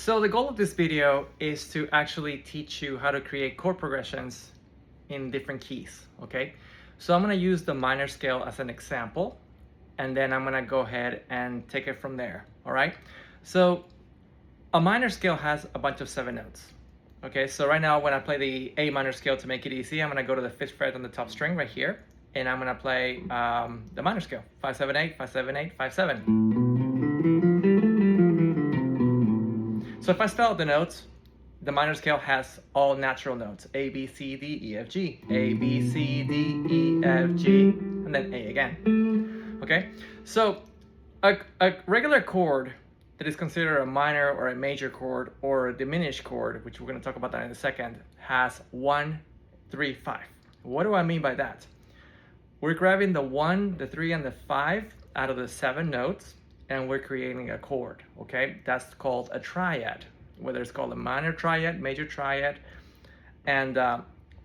So the goal of this video is to actually teach you how to create chord progressions in different keys, okay? So I'm gonna use the minor scale as an example, and then I'm gonna go ahead and take it from there, all right? So a minor scale has a bunch of 7 notes, okay? So right now when I play the A minor scale to make it easy, I'm gonna go to the 5th fret on the top string right here, and I'm gonna play the minor scale, 5, 7, 8, 5, 7, 8, 5, 7. So if I spell out the notes, the minor scale has all natural notes. A, B, C, D, E, F, G. A, B, C, D, E, F, G. And then A again. Okay? So a regular chord that is considered a minor or a major chord or a diminished chord, which we're going to talk about that in a second, has 1, 3, 5. What do I mean by that? We're grabbing the 1, the 3, and the 5 out of the 7 notes, and we're creating a chord, okay? That's called a triad, whether it's called a minor triad, major triad. And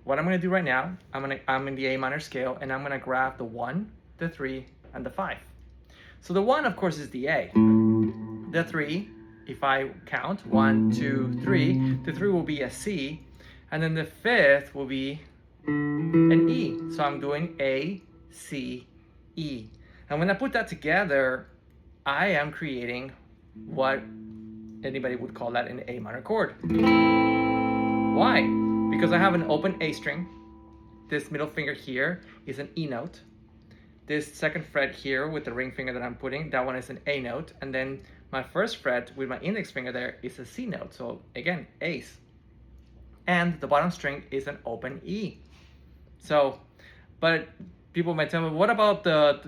what I'm gonna do right now, I'm in the A minor scale, and I'm gonna grab the 1, the 3, and the 5. So the 1, of course, is the A. The 3, if I count, 1, 2, 3, the 3 will be a C, and then the 5th will be an E. So I'm doing A, C, E. And when I put that together, I am creating what anybody would call that an A minor chord. Why? Because I have an open A string. This middle finger here is an E note. This second fret here with the ring finger that I'm putting, that one is an A note. And then my first fret with my index finger there is a C note. So again, A's. And the bottom string is an open E. So, but people might tell me, what about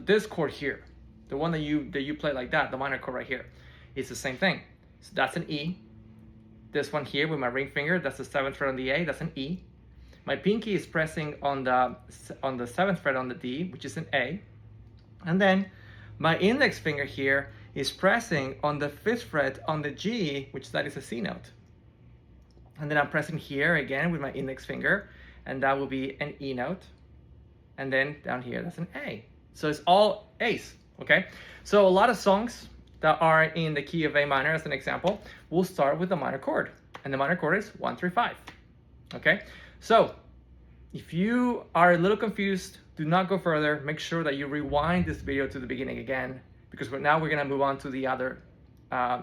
this chord here? The one that you play like that, the minor chord right here, is the same thing. So that's an E. This one here with my ring finger, that's the 7th fret on the A, that's an E. My pinky is pressing on the 7th fret on the D, which is an A. And then my index finger here is pressing on the 5th fret on the G, which that is a C note. And then I'm pressing here again with my index finger, and that will be an E note. And then down here, that's an A. So it's all A's. Okay, so a lot of songs that are in the key of A minor, as an example, will start with the minor chord, and the minor chord is 1, 3, 5. Okay, so if you are a little confused, do not go further. Make sure that you rewind this video to the beginning again, because now we're gonna move on to the other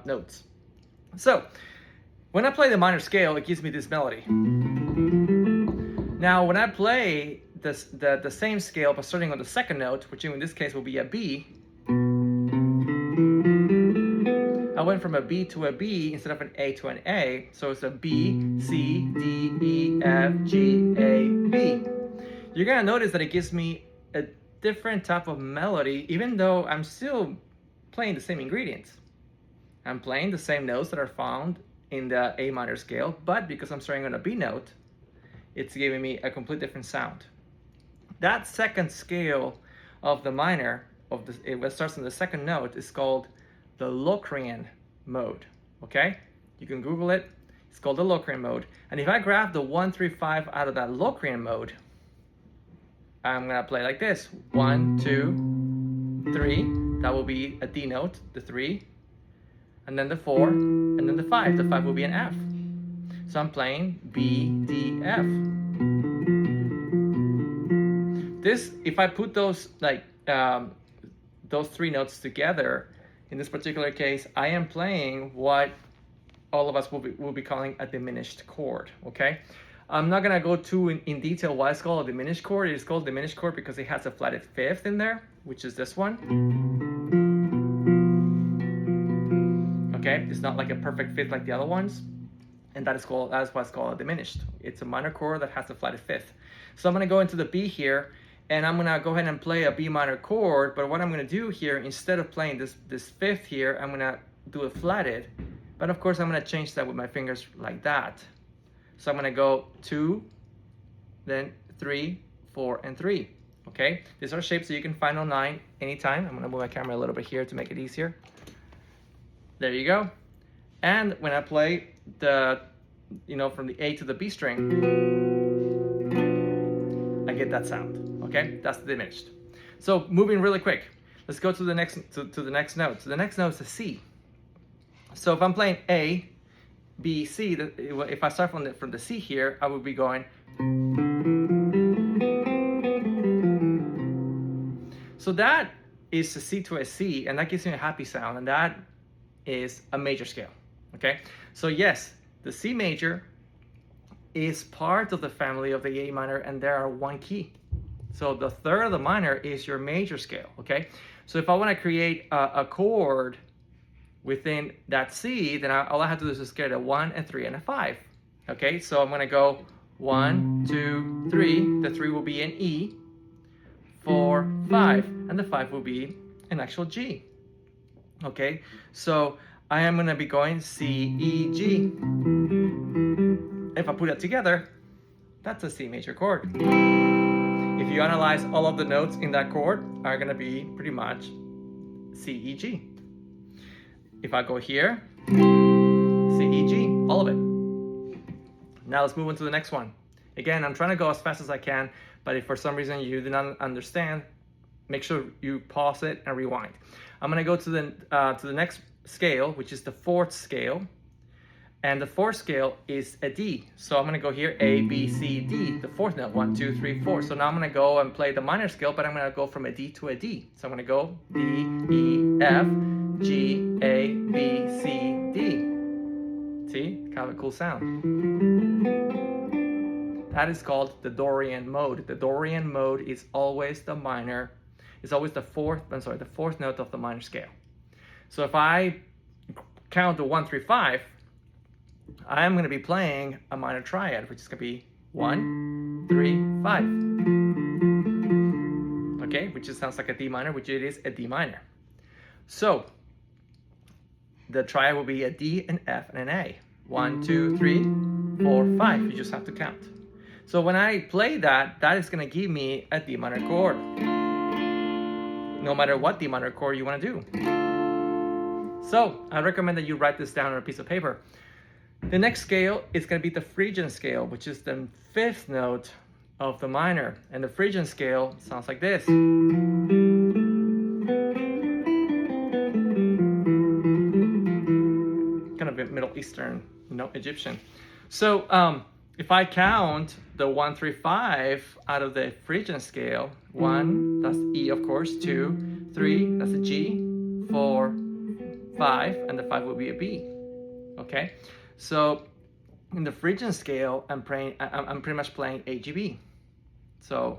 notes. So when I play the minor scale, it gives me this melody. Now when I play the same scale but starting on the 2nd note, which in this case will be a B, I went from a B to a B instead of an A to an A, so it's a B, C, D, E, F, G, A, B. You're gonna notice that it gives me a different type of melody, even though I'm still playing the same ingredients. I'm playing the same notes that are found in the A minor scale, but because I'm starting on a B note, it's giving me a complete different sound. That 2nd scale of the minor, it starts on the 2nd note, is called the Locrian mode, okay? You can Google it, it's called the Locrian mode. And if I grab the 1, 3, 5 out of that Locrian mode, I'm gonna play like this. 1, 2, 3, that will be a D note, the 3, and then the 4, and then the 5. The 5 will be an F. So I'm playing B, D, F. This, if I put those those 3 notes together, in this particular case, I am playing what all of us will be calling a diminished chord, okay? I'm not gonna go too in detail why it's called a diminished chord. It is called diminished chord because it has a flatted 5th in there, which is this one. Okay, it's not like a perfect 5th like the other ones. And that's why it's called a diminished. It's a minor chord that has a flatted 5th. So I'm gonna go into the B here, and I'm gonna go ahead and play a B minor chord, but what I'm gonna do here, instead of playing this 5th here, I'm gonna do a flatted, but of course I'm gonna change that with my fingers like that. So I'm gonna go 2, then 3, 4, and 3, okay? These are shapes that you can find online anytime. I'm gonna move my camera a little bit here to make it easier. There you go. And when I play from the A to the B string, I get that sound. Okay, that's the diminished. So moving really quick, let's go to the next note. So the next note is a C. So if I'm playing A, B, C, if I start from the C here, I would be going. So that is a C to a C, and that gives me a happy sound, and that is a major scale, okay? So yes, the C major is part of the family of the A minor, and there are one key. So the third of the minor is your major scale, okay? So if I want to create a chord within that C, then all I have to do is just get a 1, a 3, and a 5, okay? So I'm going to go 1, 2, 3. The 3 will be an E, 4, 5, and the 5 will be an actual G, okay? So I am going to be going C, E, G. If I put it together, that's a C major chord. If you analyze all of the notes in that chord are going to be pretty much C, E, G. If I go here, C, E, G, all of it. Now let's move on to the next one. Again, I'm trying to go as fast as I can, but if for some reason you do not understand, make sure you pause it and rewind. I'm going to go to the next scale, which is the fourth scale. And the fourth scale is a D. So I'm going to go here, A, B, C, D, the fourth note, 1, 2, 3, 4. So now I'm going to go and play the minor scale, but I'm going to go from a D to a D. So I'm going to go D, E, F, G, A, B, C, D. See, kind of a cool sound. That is called the Dorian mode. The Dorian mode is always the minor, it's always the fourth note of the minor scale. So if I count the 1, 3, 5, I am going to be playing a minor triad, which is going to be 1, 3, 5. Okay, which just sounds like a D minor, which it is a D minor. So the triad will be a D, an F, and an A. 1, 2, 3, 4, 5. You just have to count. So when I play that, that is going to give me a D minor chord. No matter what D minor chord you want to do. So I recommend that you write this down on a piece of paper. The next scale is going to be the Phrygian scale, which is the fifth note of the minor. And the Phrygian scale sounds like this. Kind of a Middle Eastern, Egyptian. So if I count the 1, 3, 5 out of the Phrygian scale, 1, that's E of course, 2, 3, that's a G, 4, 5, and the 5 will be a B. Okay? So in the Phrygian scale, I'm pretty much playing AGB. So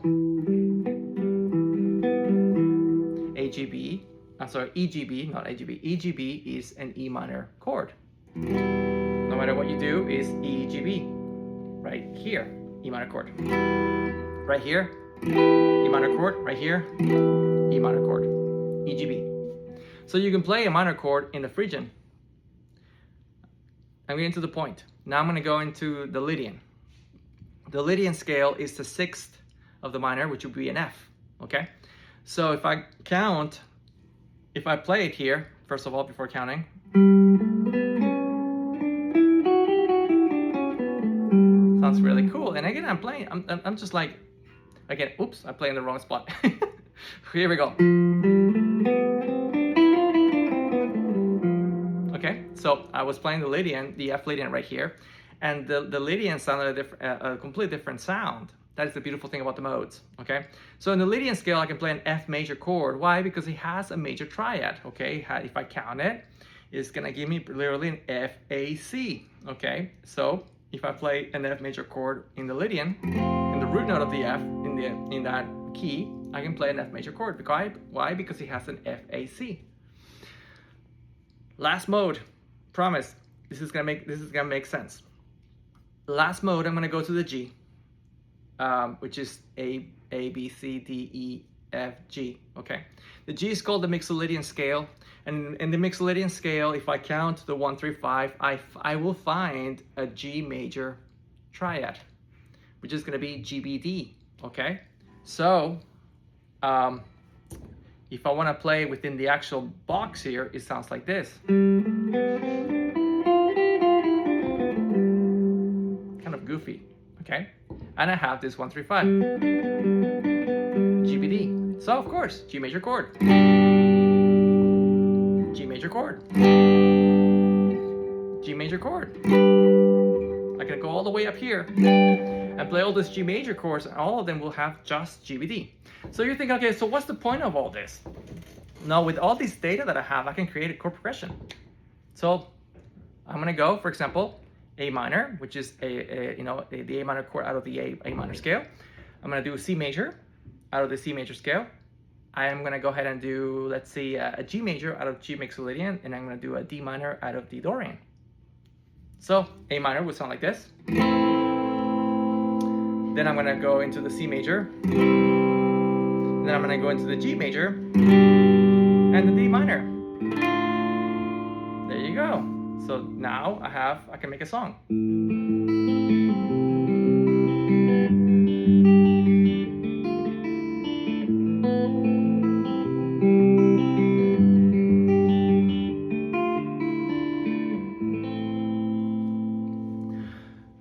EGB, not AGB. EGB is an E minor chord. No matter what you do, is EGB. Right here, E minor chord. Right here, E minor chord. Right here, E minor chord. EGB. So you can play a minor chord in the Phrygian. I'm getting to the point. Now I'm going to go into the Lydian. The Lydian scale is the sixth of the minor, which would be an F. Okay? So if I play it here, first of all, before counting. Sounds really cool. And again, I'm just like, again, oops, I play in the wrong spot. Here we go. Okay, so I was playing the Lydian, the F Lydian right here, and the Lydian sounded a completely different sound. That is the beautiful thing about the modes, okay? So in the Lydian scale, I can play an F major chord. Why? Because it has a major triad, okay? If I count it, it's gonna give me literally an F, A, C, okay? So if I play an F major chord in the Lydian, in the root note of the F, in that key, I can play an F major chord. Why? Because it has an F, A, C. Last mode, promise, this is gonna make sense. Last mode, I'm gonna go to the G, which is A, B, C, D, E, F, G, okay? The G is called the Mixolydian scale, and in the Mixolydian scale, if I count the 1, 3, 5, I will find a G major triad, which is gonna be GBD, okay? So, if I want to play within the actual box here, it sounds like this. Kind of goofy, okay? And I have this 1, 3, 5. GBD. So of course, G major chord. G major chord. G major chord. I can go all the way up here and play all these G major chords, and all of them will have just GBD. So you're thinking, okay, so what's the point of all this? Now, with all this data that I have, I can create a chord progression. So I'm gonna go, for example, A minor, which is the A minor chord out of the A minor scale. I'm gonna do a C major out of the C major scale. I am gonna go ahead and do, let's see, a G major out of G Mixolydian, and I'm gonna do a D minor out of the Dorian. So A minor would sound like this. Then I'm gonna go into the C major. Then I'm gonna go into the G major and the D minor. There you go. So now I can make a song.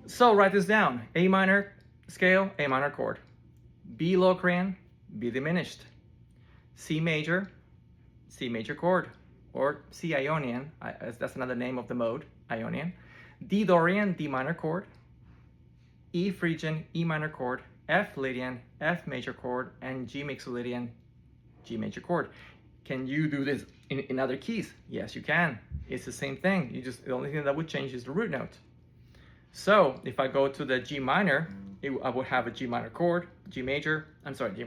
So write this down. A minor scale, A minor chord. B Locrian, B diminished. C major, C major chord, or C Ionian, that's another name of the mode, Ionian. D Dorian, D minor chord. E Phrygian, E minor chord. F Lydian, F major chord, and G Mixolydian, G major chord. Can you do this in other keys? Yes, you can. It's the same thing. The only thing that would change is the root note. So if I go to the G minor, I would have a G minor chord, G major,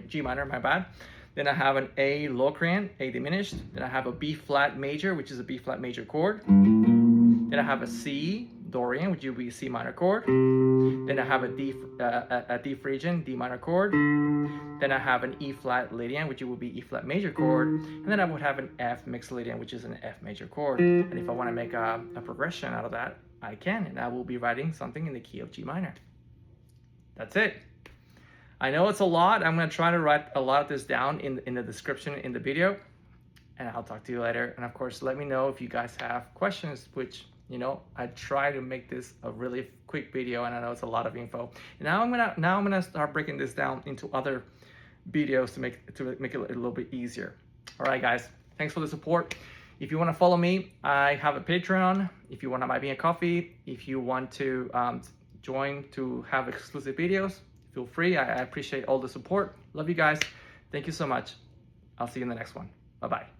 G minor, my bad. Then I have an A Locrian, A diminished. Then I have a B flat major, which is a B flat major chord. Then I have a C Dorian, which will be a C minor chord. Then I have a D Phrygian, D minor chord. Then I have an E flat Lydian, which will be E flat major chord. And then I would have an F Mixolydian, which is an F major chord. And if I want to make a progression out of that, I can, and I will be writing something in the key of G minor. That's it. I know it's a lot. I'm going to try to write a lot of this down in the description in the video, and I'll talk to you later. And of course, let me know if you guys have questions, which, I try to make this a really quick video, and I know it's a lot of info. And now I'm gonna start breaking this down into other videos to make it a little bit easier. All right, guys. Thanks for the support. If you want to follow me, I have a Patreon. If you want to buy me a coffee, if you want to join to have exclusive videos, feel free. I appreciate all the support. Love you guys. Thank you so much. I'll see you in the next one. Bye-bye.